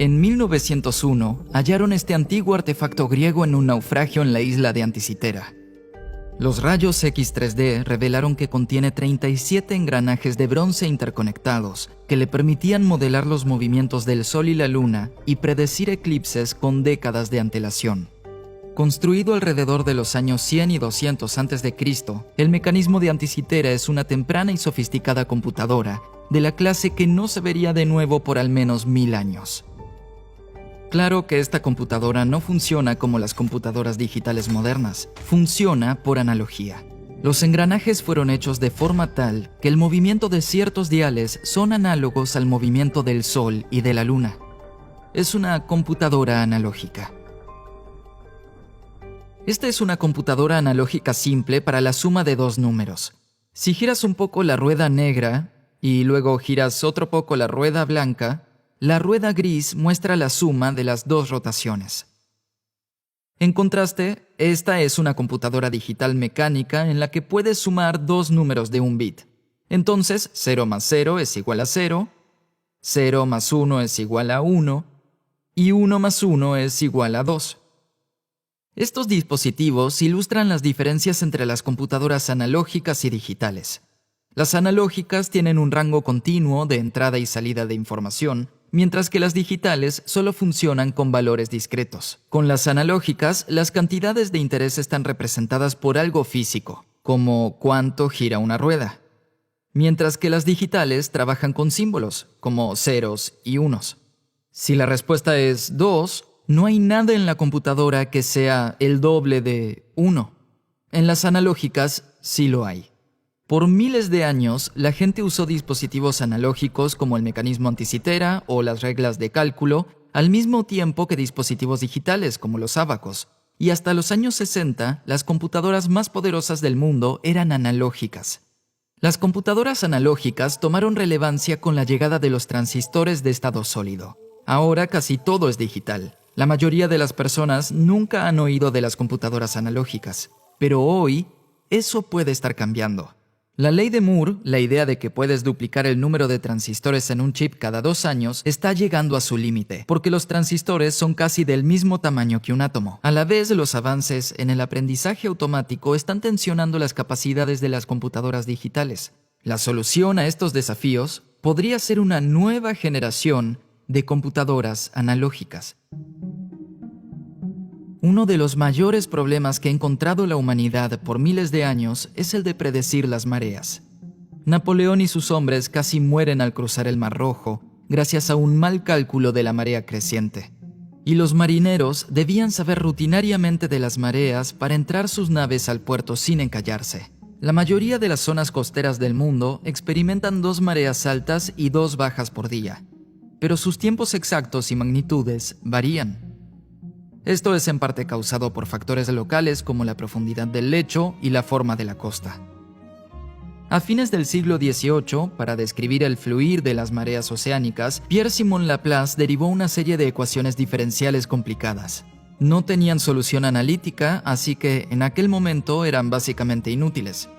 En 1901, hallaron este antiguo artefacto griego en un naufragio en la isla de Anticitera. Los rayos X 3D revelaron que contiene 37 engranajes de bronce interconectados que le permitían modelar los movimientos del Sol y la Luna y predecir eclipses con décadas de antelación. Construido alrededor de los años 100 y 200 a.C., el mecanismo de Anticitera es una temprana y sofisticada computadora de la clase que no se vería de nuevo por al menos 1000 años. Claro que esta computadora no funciona como las computadoras digitales modernas, funciona por analogía. Los engranajes fueron hechos de forma tal que el movimiento de ciertos diales son análogos al movimiento del Sol y de la Luna. Es una computadora analógica. Esta es una computadora analógica simple para la suma de dos números. Si giras un poco la rueda negra y luego giras otro poco la rueda blanca, la rueda gris muestra la suma de las dos rotaciones. En contraste, esta es una computadora digital mecánica en la que puedes sumar dos números de un bit. Entonces, 0 más 0 es igual a 0, 0 más 1 es igual a 1 y 1 más 1 es igual a 2. Estos dispositivos ilustran las diferencias entre las computadoras analógicas y digitales. Las analógicas tienen un rango continuo de entrada y salida de información, mientras que las digitales solo funcionan con valores discretos. Con las analógicas, las cantidades de interés están representadas por algo físico, como cuánto gira una rueda, mientras que las digitales trabajan con símbolos, como ceros y unos. Si la respuesta es 2, no hay nada en la computadora que sea el doble de 1. En las analógicas sí lo hay. Por miles de años, la gente usó dispositivos analógicos como el mecanismo Anticitera o las reglas de cálculo, al mismo tiempo que dispositivos digitales como los ábacos. Y hasta los años 60, las computadoras más poderosas del mundo eran analógicas. Las computadoras analógicas tomaron relevancia con la llegada de los transistores de estado sólido. Ahora casi todo es digital. La mayoría de las personas nunca han oído de las computadoras analógicas, pero hoy eso puede estar cambiando. La ley de Moore, la idea de que puedes duplicar el número de transistores en un chip cada 2 años, está llegando a su límite, porque los transistores son casi del mismo tamaño que un átomo. A la vez, los avances en el aprendizaje automático están tensionando las capacidades de las computadoras digitales. La solución a estos desafíos podría ser una nueva generación de computadoras analógicas. Uno de los mayores problemas que ha encontrado la humanidad por miles de años es el de predecir las mareas. Napoleón y sus hombres casi mueren al cruzar el Mar Rojo gracias a un mal cálculo de la marea creciente. Y los marineros debían saber rutinariamente de las mareas para entrar sus naves al puerto sin encallarse. La mayoría de las zonas costeras del mundo experimentan 2 mareas altas y 2 bajas por día, pero sus tiempos exactos y magnitudes varían. Esto es en parte causado por factores locales como la profundidad del lecho y la forma de la costa. A fines del siglo XVIII, para describir el fluir de las mareas oceánicas, Pierre-Simon Laplace derivó una serie de ecuaciones diferenciales complicadas. No tenían solución analítica, así que en aquel momento eran básicamente inútiles.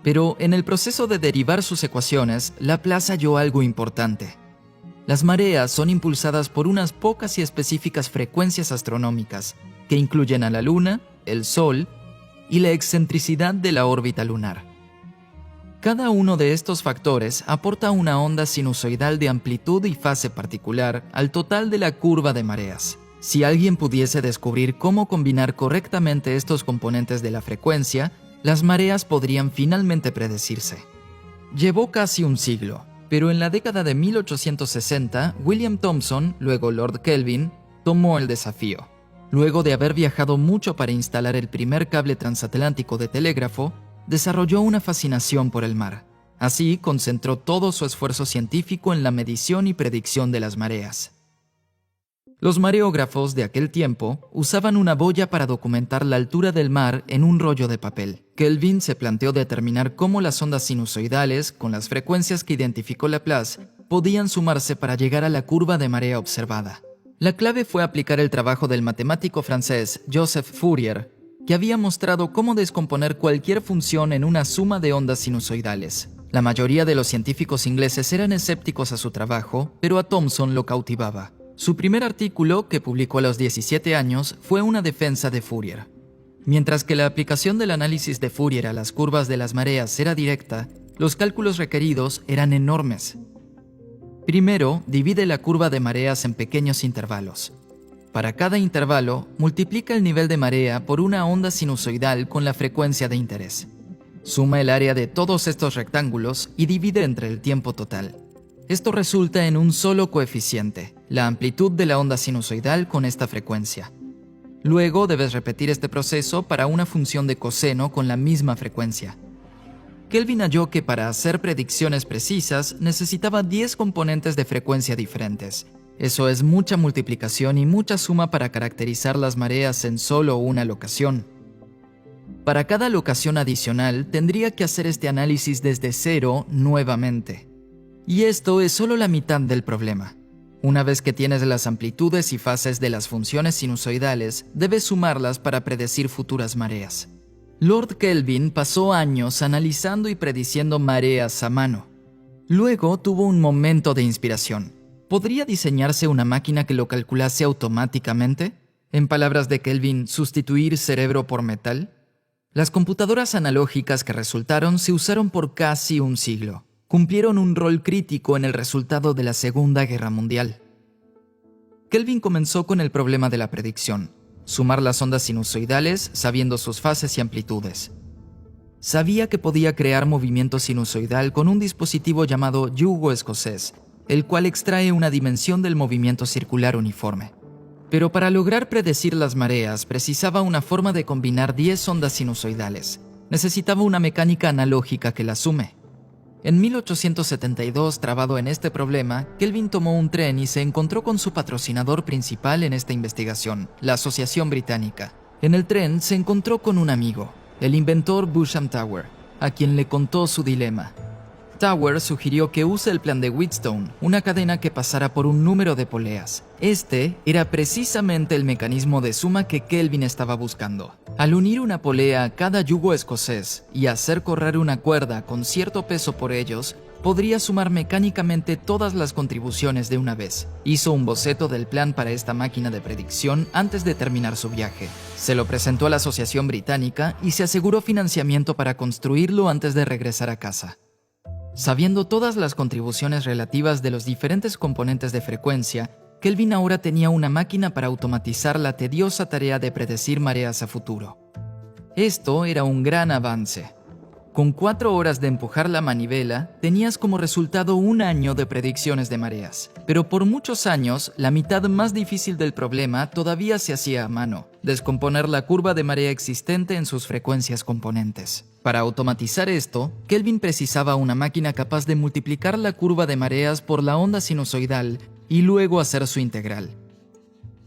Pero en el proceso de derivar sus ecuaciones, Laplace halló algo importante. Las mareas son impulsadas por unas pocas y específicas frecuencias astronómicas, que incluyen a la Luna, el Sol y la excentricidad de la órbita lunar. Cada uno de estos factores aporta una onda sinusoidal de amplitud y fase particular al total de la curva de mareas. Si alguien pudiese descubrir cómo combinar correctamente estos componentes de la frecuencia, las mareas podrían finalmente predecirse. Llevó casi un siglo. Pero en la década de 1860, William Thomson, luego Lord Kelvin, tomó el desafío. Luego de haber viajado mucho para instalar el primer cable transatlántico de telégrafo, desarrolló una fascinación por el mar. Así, concentró todo su esfuerzo científico en la medición y predicción de las mareas. Los mareógrafos de aquel tiempo usaban una boya para documentar la altura del mar en un rollo de papel. Kelvin se planteó determinar cómo las ondas sinusoidales, con las frecuencias que identificó Laplace, podían sumarse para llegar a la curva de marea observada. La clave fue aplicar el trabajo del matemático francés Joseph Fourier, que había mostrado cómo descomponer cualquier función en una suma de ondas sinusoidales. La mayoría de los científicos ingleses eran escépticos a su trabajo, pero a Thomson lo cautivaba. Su primer artículo, que publicó a los 17 años, fue una defensa de Fourier. Mientras que la aplicación del análisis de Fourier a las curvas de las mareas era directa, los cálculos requeridos eran enormes. Primero, divide la curva de mareas en pequeños intervalos. Para cada intervalo, multiplica el nivel de marea por una onda sinusoidal con la frecuencia de interés. Suma el área de todos estos rectángulos y divide entre el tiempo total. Esto resulta en un solo coeficiente, la amplitud de la onda sinusoidal con esta frecuencia. Luego debes repetir este proceso para una función de coseno con la misma frecuencia. Kelvin halló que para hacer predicciones precisas necesitaba 10 componentes de frecuencia diferentes. Eso es mucha multiplicación y mucha suma para caracterizar las mareas en solo una locación. Para cada locación adicional tendría que hacer este análisis desde cero nuevamente. Y esto es solo la mitad del problema. Una vez que tienes las amplitudes y fases de las funciones sinusoidales, debes sumarlas para predecir futuras mareas. Lord Kelvin pasó años analizando y prediciendo mareas a mano. Luego tuvo un momento de inspiración. ¿Podría diseñarse una máquina que lo calculase automáticamente? En palabras de Kelvin, ¿sustituir cerebro por metal? Las computadoras analógicas que resultaron se usaron por casi un siglo. Cumplieron un rol crítico en el resultado de la Segunda Guerra Mundial. Kelvin comenzó con el problema de la predicción, sumar las ondas sinusoidales sabiendo sus fases y amplitudes. Sabía que podía crear movimiento sinusoidal con un dispositivo llamado yugo escocés, el cual extrae una dimensión del movimiento circular uniforme. Pero para lograr predecir las mareas precisaba una forma de combinar 10 ondas sinusoidales. Necesitaba una mecánica analógica que las sume. En 1872, trabado en este problema, Kelvin tomó un tren y se encontró con su patrocinador principal en esta investigación, la Asociación Británica. En el tren se encontró con un amigo, el inventor Beauchamp Tower, a quien le contó su dilema. Tower sugirió que use el plan de Wheatstone, una cadena que pasara por un número de poleas. Este era precisamente el mecanismo de suma que Kelvin estaba buscando. Al unir una polea a cada yugo escocés y hacer correr una cuerda con cierto peso por ellos, podría sumar mecánicamente todas las contribuciones de una vez. Hizo un boceto del plan para esta máquina de predicción antes de terminar su viaje. Se lo presentó a la Asociación Británica y se aseguró financiamiento para construirlo antes de regresar a casa. Sabiendo todas las contribuciones relativas de los diferentes componentes de frecuencia, Kelvin ahora tenía una máquina para automatizar la tediosa tarea de predecir mareas a futuro. Esto era un gran avance. Con 4 horas de empujar la manivela, tenías como resultado un año de predicciones de mareas. Pero por muchos años, la mitad más difícil del problema todavía se hacía a mano: descomponer la curva de marea existente en sus frecuencias componentes. Para automatizar esto, Kelvin precisaba una máquina capaz de multiplicar la curva de mareas por la onda sinusoidal y luego hacer su integral.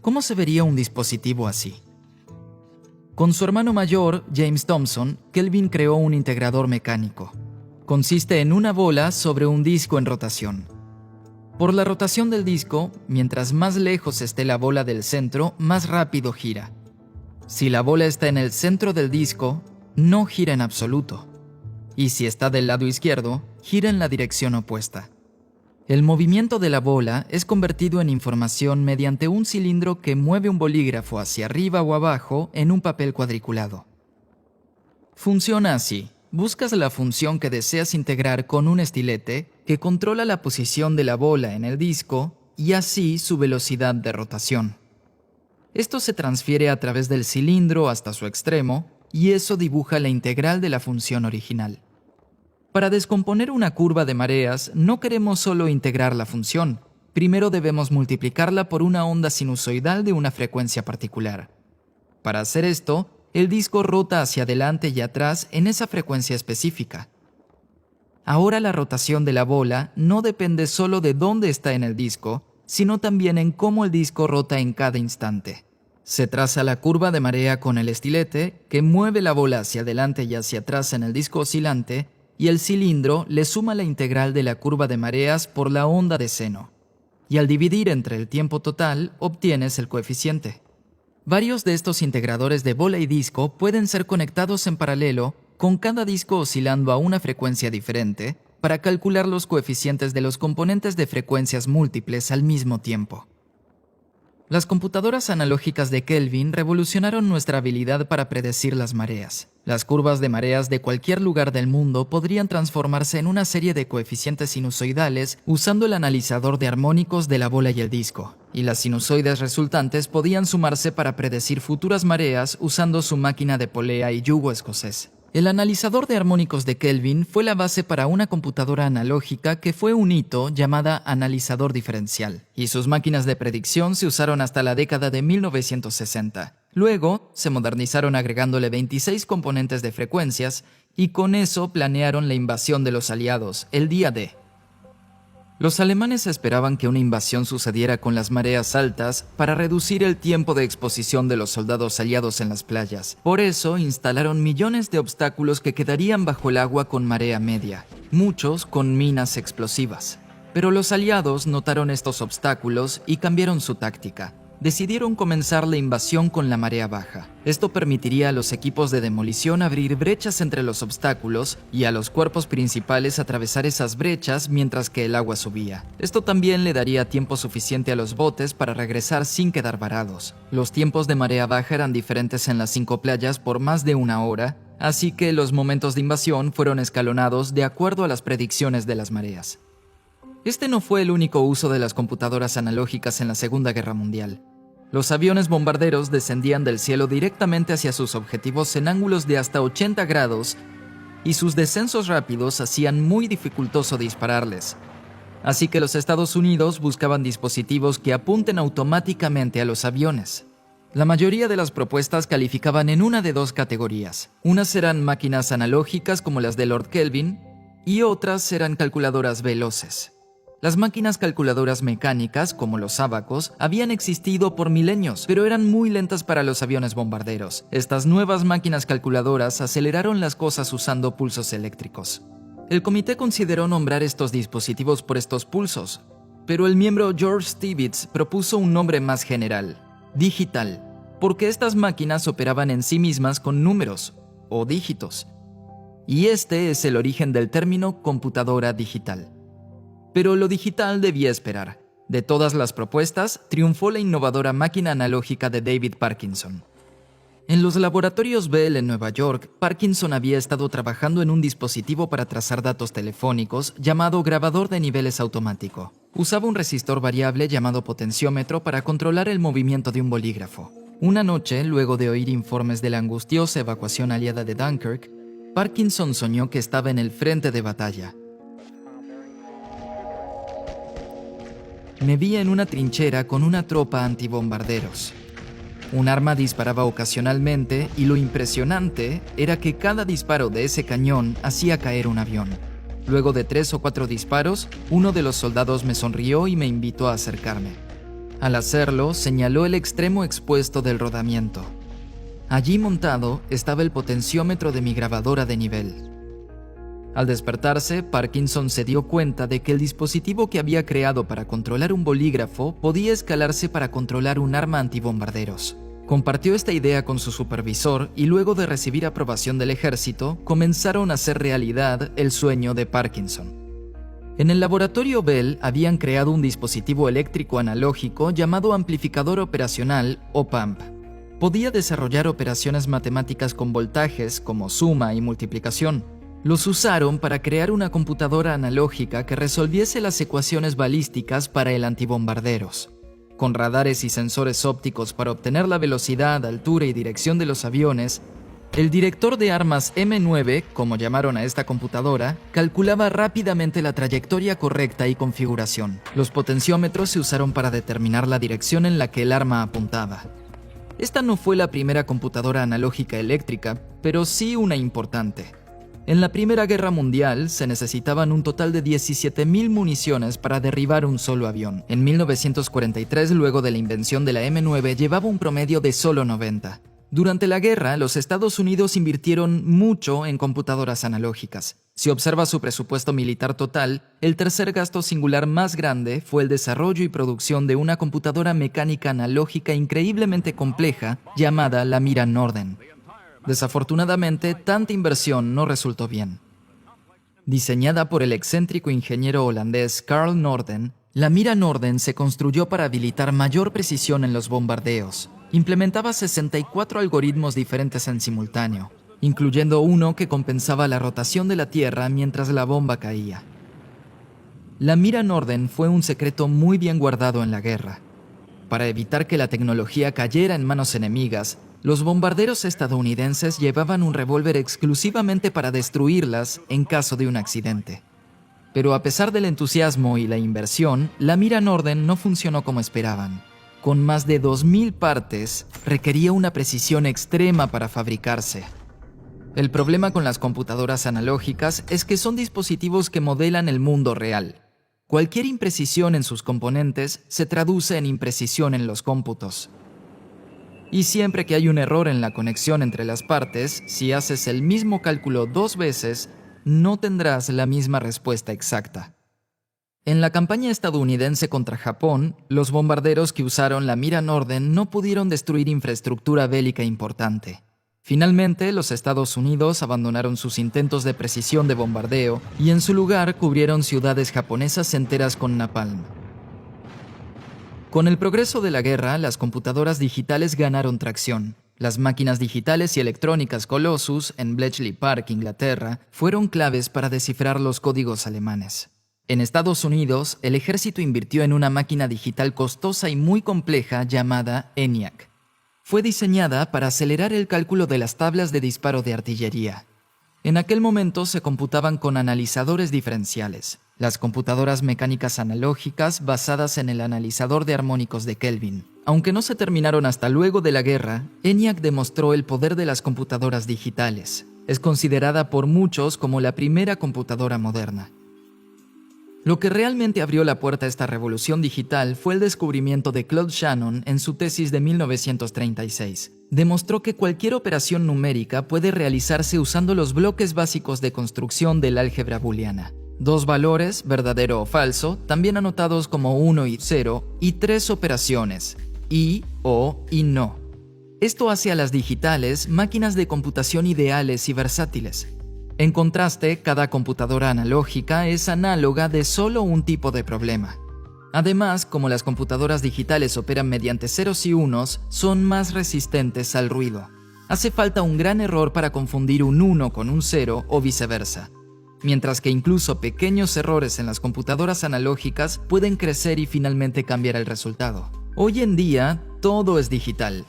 ¿Cómo se vería un dispositivo así? Con su hermano mayor, James Thomson, Kelvin creó un integrador mecánico. Consiste en una bola sobre un disco en rotación. Por la rotación del disco, mientras más lejos esté la bola del centro, más rápido gira. Si la bola está en el centro del disco, no gira en absoluto. Y si está del lado izquierdo, gira en la dirección opuesta. El movimiento de la bola es convertido en información mediante un cilindro que mueve un bolígrafo hacia arriba o abajo en un papel cuadriculado. Funciona así. Buscas la función que deseas integrar con un estilete que controla la posición de la bola en el disco y así su velocidad de rotación. Esto se transfiere a través del cilindro hasta su extremo y eso dibuja la integral de la función original. Para descomponer una curva de mareas, no queremos solo integrar la función. Primero debemos multiplicarla por una onda sinusoidal de una frecuencia particular. Para hacer esto, el disco rota hacia adelante y atrás en esa frecuencia específica. Ahora la rotación de la bola no depende solo de dónde está en el disco, sino también en cómo el disco rota en cada instante. Se traza la curva de marea con el estilete, que mueve la bola hacia adelante y hacia atrás en el disco oscilante, y el cilindro le suma la integral de la curva de mareas por la onda de seno. Y al dividir entre el tiempo total, obtienes el coeficiente. Varios de estos integradores de bola y disco pueden ser conectados en paralelo, con cada disco oscilando a una frecuencia diferente, para calcular los coeficientes de los componentes de frecuencias múltiples al mismo tiempo. Las computadoras analógicas de Kelvin revolucionaron nuestra habilidad para predecir las mareas. Las curvas de mareas de cualquier lugar del mundo podrían transformarse en una serie de coeficientes sinusoidales usando el analizador de armónicos de la bola y el disco, y las sinusoides resultantes podían sumarse para predecir futuras mareas usando su máquina de polea y yugo escocés. El analizador de armónicos de Kelvin fue la base para una computadora analógica que fue un hito llamada analizador diferencial, y sus máquinas de predicción se usaron hasta la década de 1960. Luego, se modernizaron agregándole 26 componentes de frecuencias, y con eso planearon la invasión de los aliados, el día D. Los alemanes esperaban que una invasión sucediera con las mareas altas para reducir el tiempo de exposición de los soldados aliados en las playas. Por eso instalaron millones de obstáculos que quedarían bajo el agua con marea media, muchos con minas explosivas. Pero los aliados notaron estos obstáculos y cambiaron su táctica. Decidieron comenzar la invasión con la marea baja. Esto permitiría a los equipos de demolición abrir brechas entre los obstáculos y a los cuerpos principales atravesar esas brechas mientras que el agua subía. Esto también le daría tiempo suficiente a los botes para regresar sin quedar varados. Los tiempos de marea baja eran diferentes en las 5 playas por más de 1 hora, así que los momentos de invasión fueron escalonados de acuerdo a las predicciones de las mareas. Este no fue el único uso de las computadoras analógicas en la Segunda Guerra Mundial. Los aviones bombarderos descendían del cielo directamente hacia sus objetivos en ángulos de hasta 80 grados y sus descensos rápidos hacían muy dificultoso dispararles. Así que los Estados Unidos buscaban dispositivos que apunten automáticamente a los aviones. La mayoría de las propuestas calificaban en una de 2 categorías. Unas eran máquinas analógicas como las de Lord Kelvin y otras eran calculadoras veloces. Las máquinas calculadoras mecánicas, como los ábacos, habían existido por milenios, pero eran muy lentas para los aviones bombarderos. Estas nuevas máquinas calculadoras aceleraron las cosas usando pulsos eléctricos. El comité consideró nombrar estos dispositivos por estos pulsos, pero el miembro George Stibitz propuso un nombre más general: digital, porque estas máquinas operaban en sí mismas con números, o dígitos. Y este es el origen del término computadora digital. Pero lo digital debía esperar. De todas las propuestas, triunfó la innovadora máquina analógica de David Parkinson. En los laboratorios Bell en Nueva York, Parkinson había estado trabajando en un dispositivo para trazar datos telefónicos llamado grabador de niveles automático. Usaba un resistor variable llamado potenciómetro para controlar el movimiento de un bolígrafo. Una noche, luego de oír informes de la angustiosa evacuación aliada de Dunkirk, Parkinson soñó que estaba en el frente de batalla. Me vi en una trinchera con una tropa antibombarderos. Un arma disparaba ocasionalmente y lo impresionante era que cada disparo de ese cañón hacía caer un avión. Luego de 3 o 4 disparos, uno de los soldados me sonrió y me invitó a acercarme. Al hacerlo, señaló el extremo expuesto del rodamiento. Allí montado estaba el potenciómetro de mi grabadora de nivel. Al despertarse, Parkinson se dio cuenta de que el dispositivo que había creado para controlar un bolígrafo podía escalarse para controlar un arma antibombarderos. Compartió esta idea con su supervisor y luego de recibir aprobación del ejército, comenzaron a hacer realidad el sueño de Parkinson. En el laboratorio Bell habían creado un dispositivo eléctrico analógico llamado amplificador operacional o PAMP. Podía desarrollar operaciones matemáticas con voltajes como suma y multiplicación. Los usaron para crear una computadora analógica que resolviese las ecuaciones balísticas para el antibombarderos. Con radares y sensores ópticos para obtener la velocidad, altura y dirección de los aviones, el director de armas M9, como llamaron a esta computadora, calculaba rápidamente la trayectoria correcta y configuración. Los potenciómetros se usaron para determinar la dirección en la que el arma apuntaba. Esta no fue la primera computadora analógica eléctrica, pero sí una importante. En la Primera Guerra Mundial se necesitaban un total de 17,000 municiones para derribar un solo avión. En 1943, luego de la invención de la M9, llevaba un promedio de solo 90. Durante la guerra, los Estados Unidos invirtieron mucho en computadoras analógicas. Si observa su presupuesto militar total, el tercer gasto singular más grande fue el desarrollo y producción de una computadora mecánica analógica increíblemente compleja llamada la Mira Norden. Desafortunadamente, tanta inversión no resultó bien. Diseñada por el excéntrico ingeniero holandés Carl Norden, La mira Norden se construyó para habilitar mayor precisión en los bombardeos. Implementaba 64 algoritmos diferentes en simultáneo, incluyendo uno que compensaba la rotación de la Tierra mientras la bomba caía. La mira Norden fue un secreto muy bien guardado en la guerra. Para evitar que la tecnología cayera en manos enemigas, los bombarderos estadounidenses llevaban un revólver exclusivamente para destruirlas en caso de un accidente. Pero a pesar del entusiasmo y la inversión, la mira Norden no funcionó como esperaban. Con más de 2000 partes, requería una precisión extrema para fabricarse. El problema con las computadoras analógicas es que son dispositivos que modelan el mundo real. Cualquier imprecisión en sus componentes se traduce en imprecisión en los cómputos. Y siempre que hay un error en la conexión entre las partes, si haces el mismo cálculo 2 veces, no tendrás la misma respuesta exacta. En la campaña estadounidense contra Japón, los bombarderos que usaron la mira Norden no pudieron destruir infraestructura bélica importante. Finalmente, los Estados Unidos abandonaron sus intentos de precisión de bombardeo y en su lugar cubrieron ciudades japonesas enteras con napalm. Con el progreso de la guerra, las computadoras digitales ganaron tracción. Las máquinas digitales y electrónicas Colossus en Bletchley Park, Inglaterra, fueron claves para descifrar los códigos alemanes. En Estados Unidos, el ejército invirtió en una máquina digital costosa y muy compleja llamada ENIAC. Fue diseñada para acelerar el cálculo de las tablas de disparo de artillería. En aquel momento se computaban con analizadores diferenciales, las computadoras mecánicas analógicas basadas en el analizador de armónicos de Kelvin. Aunque no se terminaron hasta luego de la guerra, ENIAC demostró el poder de las computadoras digitales. Es considerada por muchos como la primera computadora moderna. Lo que realmente abrió la puerta a esta revolución digital fue el descubrimiento de Claude Shannon en su tesis de 1936. Demostró que cualquier operación numérica puede realizarse usando los bloques básicos de construcción del álgebra booleana. 2 valores, verdadero o falso, también anotados como 1 y 0, y 3 operaciones, y, o y no. Esto hace a las digitales máquinas de computación ideales y versátiles. En contraste, cada computadora analógica es análoga de solo un tipo de problema. Además, como las computadoras digitales operan mediante ceros y unos, son más resistentes al ruido. Hace falta un gran error para confundir un 1 con un 0 o viceversa. Mientras que incluso pequeños errores en las computadoras analógicas pueden crecer y finalmente cambiar el resultado. Hoy en día, todo es digital.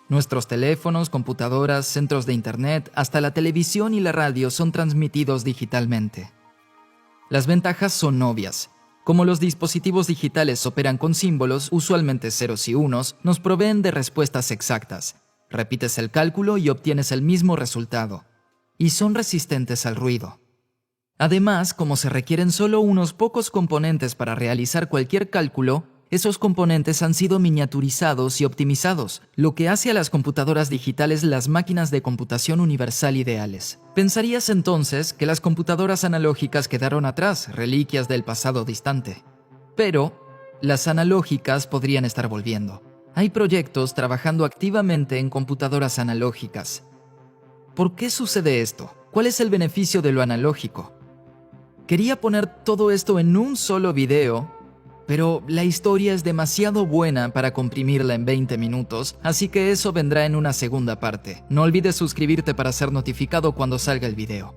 Nuestros teléfonos, computadoras, centros de internet, hasta la televisión y la radio son transmitidos digitalmente. Las ventajas son obvias. Como los dispositivos digitales operan con símbolos, usualmente ceros y unos, nos proveen de respuestas exactas. Repites el cálculo y obtienes el mismo resultado. Y son resistentes al ruido. Además, como se requieren solo unos pocos componentes para realizar cualquier cálculo, esos componentes han sido miniaturizados y optimizados, lo que hace a las computadoras digitales las máquinas de computación universal ideales. Pensarías entonces que las computadoras analógicas quedaron atrás, reliquias del pasado distante. Pero las analógicas podrían estar volviendo. Hay proyectos trabajando activamente en computadoras analógicas. ¿Por qué sucede esto? ¿Cuál es el beneficio de lo analógico? Quería poner todo esto en un solo video, pero la historia es demasiado buena para comprimirla en 20 minutos, así que eso vendrá en una segunda parte. No olvides suscribirte para ser notificado cuando salga el video.